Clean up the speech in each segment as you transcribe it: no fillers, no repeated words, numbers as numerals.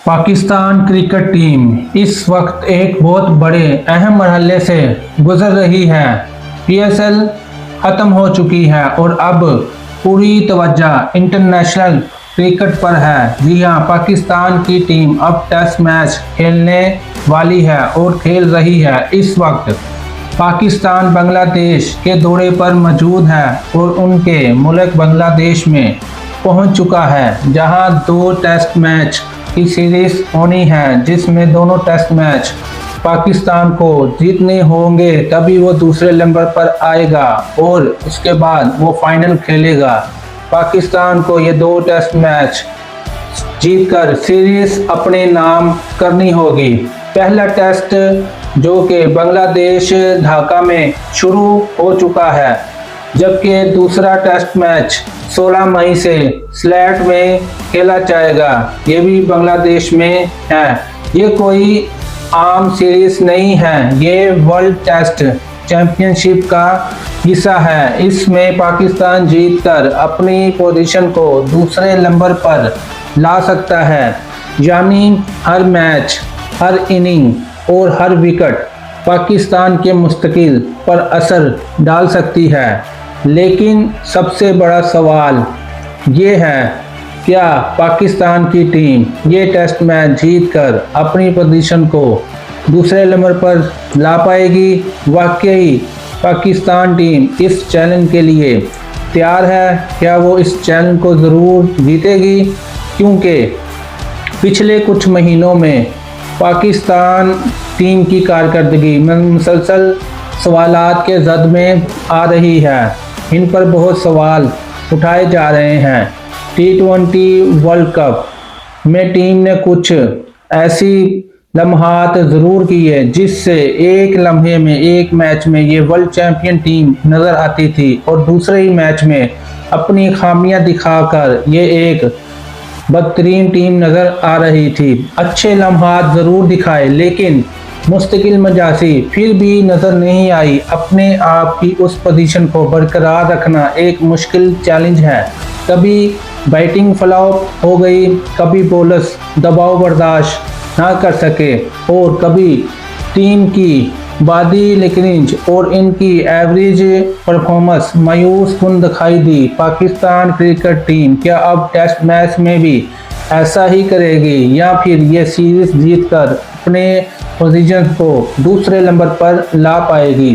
Pakistan cricket team इस वक्त एक बहुत बड़े अहम मरहले से गुजर रही है। पीएसएल खत्म हो चुकी है और अब पूरी तवज्जो इंटरनेशनल क्रिकेट पर है। जी हां, पाकिस्तान की टीम अब टेस्ट मैच खेलने वाली है और खेल रही है। इस वक्त पाकिस्तान बांग्लादेश के दौरे पर मौजूद है और उनके मुल्क बांग्लादेश में पहुंच चुका है, जहां 2 टेस्ट मैच की सीरीज होनी है, जिसमें दोनों टेस्ट मैच पाकिस्तान को जीतने होंगे, तभी वो दूसरे नंबर पर आएगा और उसके बाद वो फाइनल खेलेगा। पाकिस्तान को ये 2 टेस्ट मैच जीतकर सीरीज अपने नाम करनी होगी। पहला टेस्ट जो कि बांग्लादेश ढाका में शुरू हो चुका है, जबकि दूसरा टेस्ट मैच 16 मई से सिलेट में खेला जाएगा। ये भी बांग्लादेश में है। ये कोई आम सीरीज नहीं है, ये वर्ल्ड टेस्ट चैंपियनशिप का हिस्सा है। इसमें पाकिस्तान जीतकर अपनी पोजीशन को दूसरे नंबर पर ला सकता है, यानी हर मैच, हर इनिंग और हर विकेट पाकिस्तान के मुस्तकिल पर असर डाल सकती है। लेकिन सबसे बड़ा सवाल ये है, क्या पाकिस्तान की टीम ये टेस्ट मैच जीतकर अपनी पोजीशन को दूसरे नंबर पर ला पाएगी? वाकई पाकिस्तान टीम इस चैलेंज के लिए तैयार है? क्या वो इस चैलेंज को ज़रूर जीतेगी? क्योंकि पिछले कुछ महीनों में पाकिस्तान टीम की कारकर्दगी मुसलसल सवालात के जद में आ रही है। इन पर बहुत सवाल उठाए जा रहे हैं। T20 वर्ल्ड कप में टीम ने कुछ ऐसी लम्हात ज़रूर की है, जिससे एक लम्हे में, एक मैच में ये वर्ल्ड चैंपियन टीम नज़र आती थी और दूसरे ही मैच में अपनी खामियां दिखाकर ये एक बदतरीन टीम नज़र आ रही थी। अच्छे लम्हात ज़रूर दिखाए, लेकिन मुस्तकिल मजासी फिर भी नज़र नहीं आई। अपने आप की उस पोजीशन को बरकरार रखना एक मुश्किल चैलेंज है। कभी बैटिंग फ्लॉप हो गई, कभी बॉलर्स दबाव बर्दाश्त ना कर सके और कभी टीम की बॉडी लैंग्वेज और इनकी एवरेज परफॉर्मेंस मायूस कुन दिखाई दी। पाकिस्तान क्रिकेट टीम क्या अब टेस्ट मैच में भी ऐसा ही करेगी, या फिर ये सीरीज जीतकर अपने पोजीशन को दूसरे नंबर पर ला पाएगी?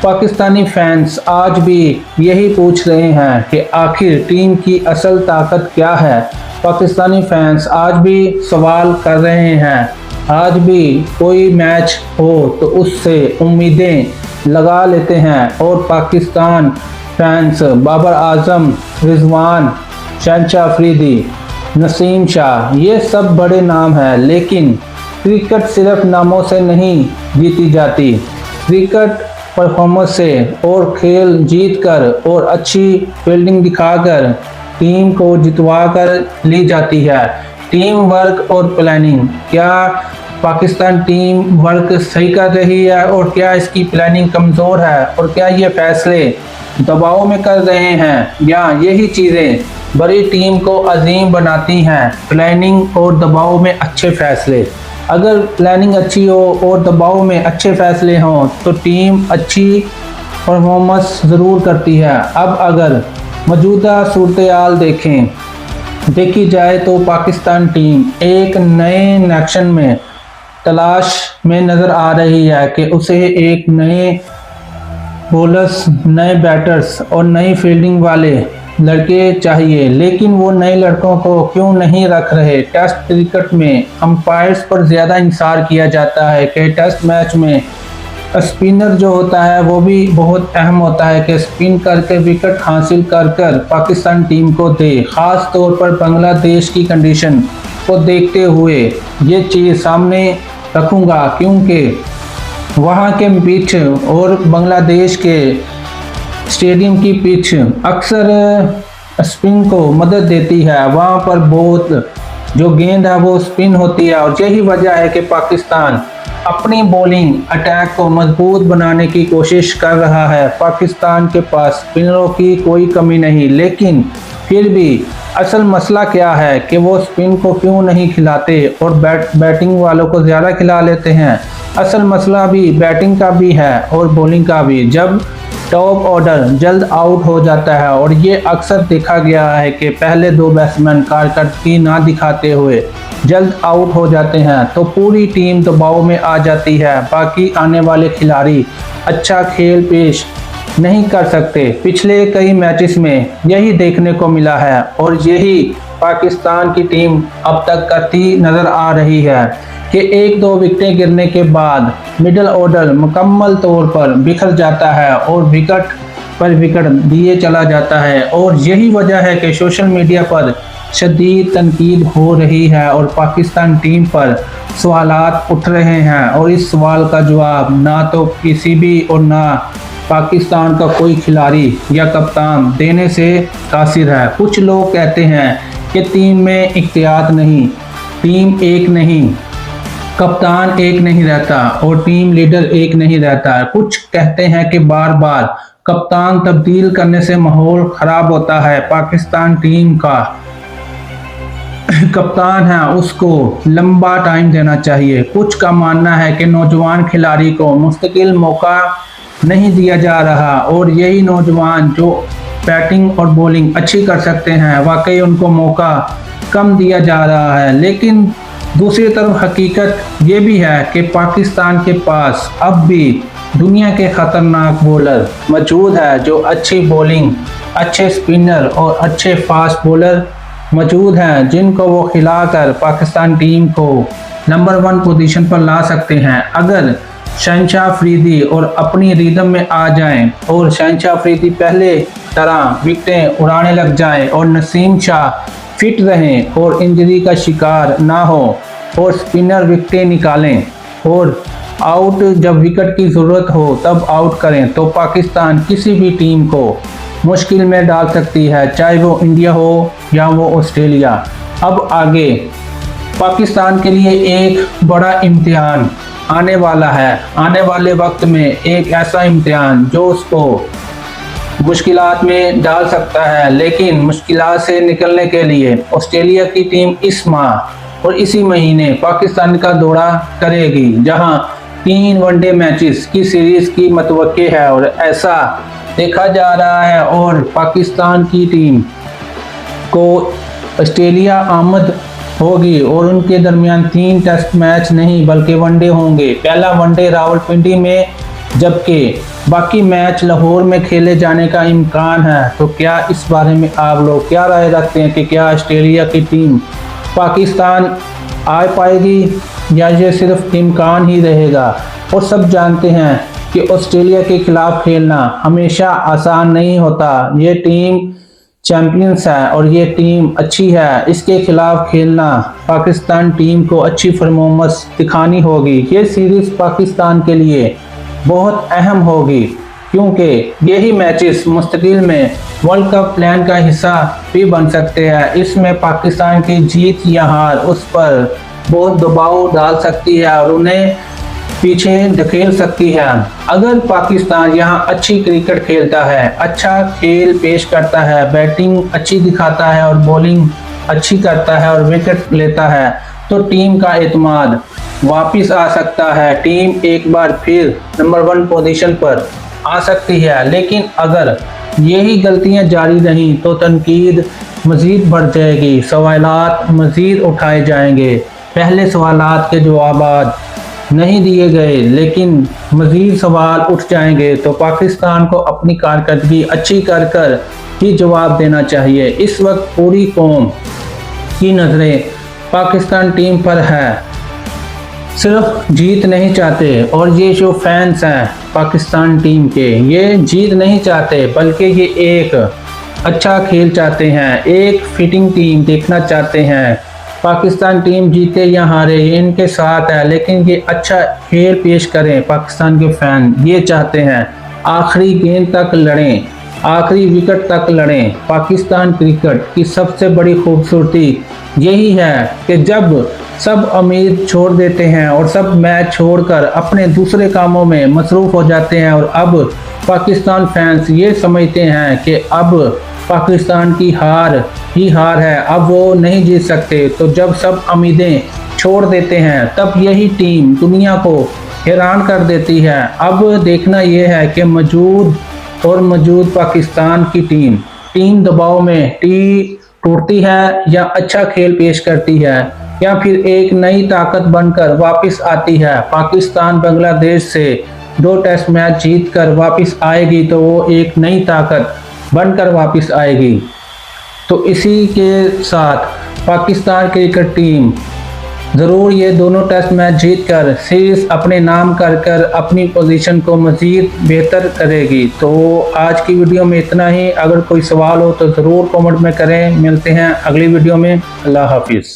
पाकिस्तानी फैंस आज भी यही पूछ रहे हैं कि आखिर टीम की असल ताकत क्या है। पाकिस्तानी फैंस आज भी सवाल कर रहे हैं। आज भी कोई मैच हो तो उससे उम्मीदें लगा लेते हैं और पाकिस्तान फैंस बाबर आजम, रिजवान, शहनशाह अफरीदी, नसीम शाह, ये सब बड़े नाम हैं, लेकिन क्रिकेट सिर्फ नामों से नहीं जीती जाती। क्रिकेट परफॉर्मेंस से और खेल जीतकर और अच्छी फील्डिंग दिखाकर टीम को जितवा कर ली जाती है। टीम वर्क और प्लानिंग, क्या पाकिस्तान टीम वर्क सही कर रही है और क्या इसकी प्लानिंग कमज़ोर है, और क्या ये फैसले दबाव में कर रहे हैं, या यही चीज़ें बड़ी टीम को अजीम बनाती हैं? प्लानिंग और दबाव में अच्छे फैसले। अगर प्लानिंग अच्छी हो और दबाव में अच्छे फैसले हों तो टीम अच्छी परफॉर्मेंस ज़रूर करती है। अब अगर मौजूदा सूरत-ए-हाल देखी जाए तो पाकिस्तान टीम एक नए नेक्शन में तलाश में नज़र आ रही है कि उसे एक नए बॉलर्स, नए बैटर्स और नई फील्डिंग वाले लड़के चाहिए, लेकिन वो नए लड़कों को क्यों नहीं रख रहे? टेस्ट क्रिकेट में अंपायर्स पर ज़्यादा इंसार किया जाता है कि टेस्ट मैच में स्पिनर जो होता है वो भी बहुत अहम होता है कि स्पिन करके विकेट हासिल कर पाकिस्तान टीम को दे। ख़ास तौर पर बांग्लादेश की कंडीशन को देखते हुए ये चीज़ सामने रखूँगा, क्योंकि वहाँ के पिच और बांग्लादेश के स्टेडियम की पिच अक्सर स्पिन को मदद देती है। वहाँ पर बहुत जो गेंद है वो स्पिन होती है और यही वजह है कि पाकिस्तान अपनी बॉलिंग अटैक को मजबूत बनाने की कोशिश कर रहा है। पाकिस्तान के पास स्पिनरों की कोई कमी नहीं, लेकिन फिर भी असल मसला क्या है कि वो स्पिन को क्यों नहीं खिलाते और बैटिंग वालों को ज़्यादा खिला लेते हैं। असल मसला भी बैटिंग का भी है और बॉलिंग का भी। जब टॉप ऑर्डर जल्द आउट हो जाता है, और ये अक्सर देखा गया है कि पहले 2 बैट्समैन कारकर्दगी ना दिखाते हुए जल्द आउट हो जाते हैं, तो पूरी टीम दबाव में आ जाती है। बाकी आने वाले खिलाड़ी अच्छा खेल पेश नहीं कर सकते। पिछले कई मैचेस में यही देखने को मिला है और यही पाकिस्तान की टीम अब तक करती नज़र आ रही है कि 1-2 विकेटें गिरने के बाद मिडिल ऑर्डर मुकम्मल तौर पर बिखर जाता है और विकेट पर विकेट दिए चला जाता है। और यही वजह है कि सोशल मीडिया पर शदीद तनकीद हो रही है और पाकिस्तान टीम पर सवालात उठ रहे हैं, और इस सवाल का जवाब ना तो पीसीबी और ना पाकिस्तान का कोई खिलाड़ी या कप्तान देने से कासिर है। कुछ लोग कहते हैं कि टीम में इख्तियार नहीं, टीम एक नहीं, कप्तान एक नहीं रहता और टीम लीडर एक नहीं रहता। कुछ कहते हैं कि बार बार कप्तान तब्दील करने से माहौल खराब होता है। पाकिस्तान टीम का कप्तान है, उसको लंबा टाइम देना चाहिए। कुछ का मानना है कि नौजवान खिलाड़ी को मुस्तकिल मौका नहीं दिया जा रहा और यही नौजवान जो बैटिंग और बॉलिंग अच्छी कर सकते हैं, वाकई उनको मौका कम दिया जा रहा है। लेकिन दूसरी तरफ हकीकत ये भी है कि पाकिस्तान के पास अब भी दुनिया के खतरनाक बॉलर मौजूद है, जो अच्छी बॉलिंग, अच्छे स्पिनर और अच्छे फास्ट बॉलर मौजूद हैं, जिनको वो खिलाकर पाकिस्तान टीम को नंबर 1 पोजीशन पर ला सकते हैं। अगर शहनशाह अफरीदी और अपनी रिदम में आ जाएं और शहनशाह अफरीदी पहले तरह विकेटें उड़ाने लग जाएं और नसीम शाह फिट रहें और इंजरी का शिकार ना हो और स्पिनर विकेटें निकालें और आउट जब विकेट की ज़रूरत हो तब आउट करें, तो पाकिस्तान किसी भी टीम को मुश्किल में डाल सकती है, चाहे वो इंडिया हो या वो ऑस्ट्रेलिया। अब आगे पाकिस्तान के लिए एक बड़ा इम्तिहान आने वाला है। आने वाले वक्त में एक ऐसा इम्तिहान जो उसको मुश्किलात में डाल सकता है, लेकिन मुश्किलात से निकलने के लिए ऑस्ट्रेलिया की टीम इस माह और इसी महीने पाकिस्तान का दौरा करेगी, जहां 3 वनडे मैचेस की सीरीज की मतवक्की है और ऐसा देखा जा रहा है। और पाकिस्तान की टीम को ऑस्ट्रेलिया आमद होगी और उनके दरमियान 3 टेस्ट मैच नहीं बल्कि वनडे होंगे। पहला वनडे रावलपिंडी में, जबकि बाकी मैच लाहौर में खेले जाने का इम्कान है। तो क्या इस बारे में आप लोग क्या राय रखते हैं कि क्या ऑस्ट्रेलिया की टीम पाकिस्तान आ पाएगी या ये सिर्फ इम्कान ही रहेगा? और सब जानते हैं कि ऑस्ट्रेलिया के खिलाफ खेलना हमेशा आसान नहीं होता। ये टीम चैंपियंस है और ये टीम अच्छी है, इसके खिलाफ खेलना पाकिस्तान टीम को अच्छी परफॉर्मेंस दिखानी होगी। ये सीरीज़ पाकिस्तान के लिए बहुत अहम होगी, क्योंकि यही मैचेस मुस्तकिल में वर्ल्ड कप प्लान का हिस्सा भी बन सकते हैं। इसमें पाकिस्तान की जीत या हार उस पर बहुत दबाव डाल सकती है और उन्हें पीछे धकेल सकती है। अगर पाकिस्तान यहाँ अच्छी क्रिकेट खेलता है, अच्छा खेल पेश करता है, बैटिंग अच्छी दिखाता है और बॉलिंग अच्छी करता है और विकेट लेता है, तो टीम का एतमाद वापस आ सकता है। टीम एक बार फिर नंबर 1 पोजीशन पर आ सकती है। लेकिन अगर यही गलतियां जारी रहीं तो तनकीद मज़ीद बढ़ जाएगी, सवालात मज़ीद उठाए जाएंगे। पहले सवालात के जवाब नहीं दिए गए लेकिन मज़ीद सवाल उठ जाएंगे, तो पाकिस्तान को अपनी कारकर्दगी अच्छी कर कर ही जवाब देना चाहिए। इस वक्त पूरी कौम की नज़रें पाकिस्तान टीम पर है, सिर्फ जीत नहीं चाहते। और ये जो फैंस हैं पाकिस्तान टीम के, ये जीत नहीं चाहते बल्कि ये एक अच्छा खेल चाहते हैं, एक फिटिंग टीम देखना चाहते हैं। पाकिस्तान टीम जीते या हारे ये इनके साथ है, लेकिन ये अच्छा खेल पेश करें। पाकिस्तान के फैन ये चाहते हैं, आखिरी गेंद तक लड़ें, आखिरी विकेट तक लड़ें। पाकिस्तान क्रिकेट की सबसे बड़ी खूबसूरती यही है कि जब सब उम्मीद छोड़ देते हैं और सब मैच छोड़कर अपने दूसरे कामों में मसरूफ़ हो जाते हैं, और अब पाकिस्तान फैंस ये समझते हैं कि अब पाकिस्तान की हार ही हार है, अब वो नहीं जीत सकते। तो जब सब उम्मीदें छोड़ देते हैं तब यही टीम दुनिया को हैरान कर देती है। अब देखना यह है कि मौजूद पाकिस्तान की टीम दबाव में टूटती है या अच्छा खेल पेश करती है या फिर एक नई ताकत बनकर वापस आती है। पाकिस्तान बांग्लादेश से 2 टेस्ट मैच जीतकर वापस आएगी तो वो एक नई ताकत बनकर वापस आएगी। तो इसी के साथ पाकिस्तान क्रिकेट टीम ज़रूर ये दोनों टेस्ट मैच जीतकर सीरीज अपने नाम कर अपनी पोजीशन को मज़ीद बेहतर करेगी। तो आज की वीडियो में इतना ही। अगर कोई सवाल हो तो ज़रूर कमेंट में करें। मिलते हैं अगली वीडियो में। अल्लाह हाफिज़।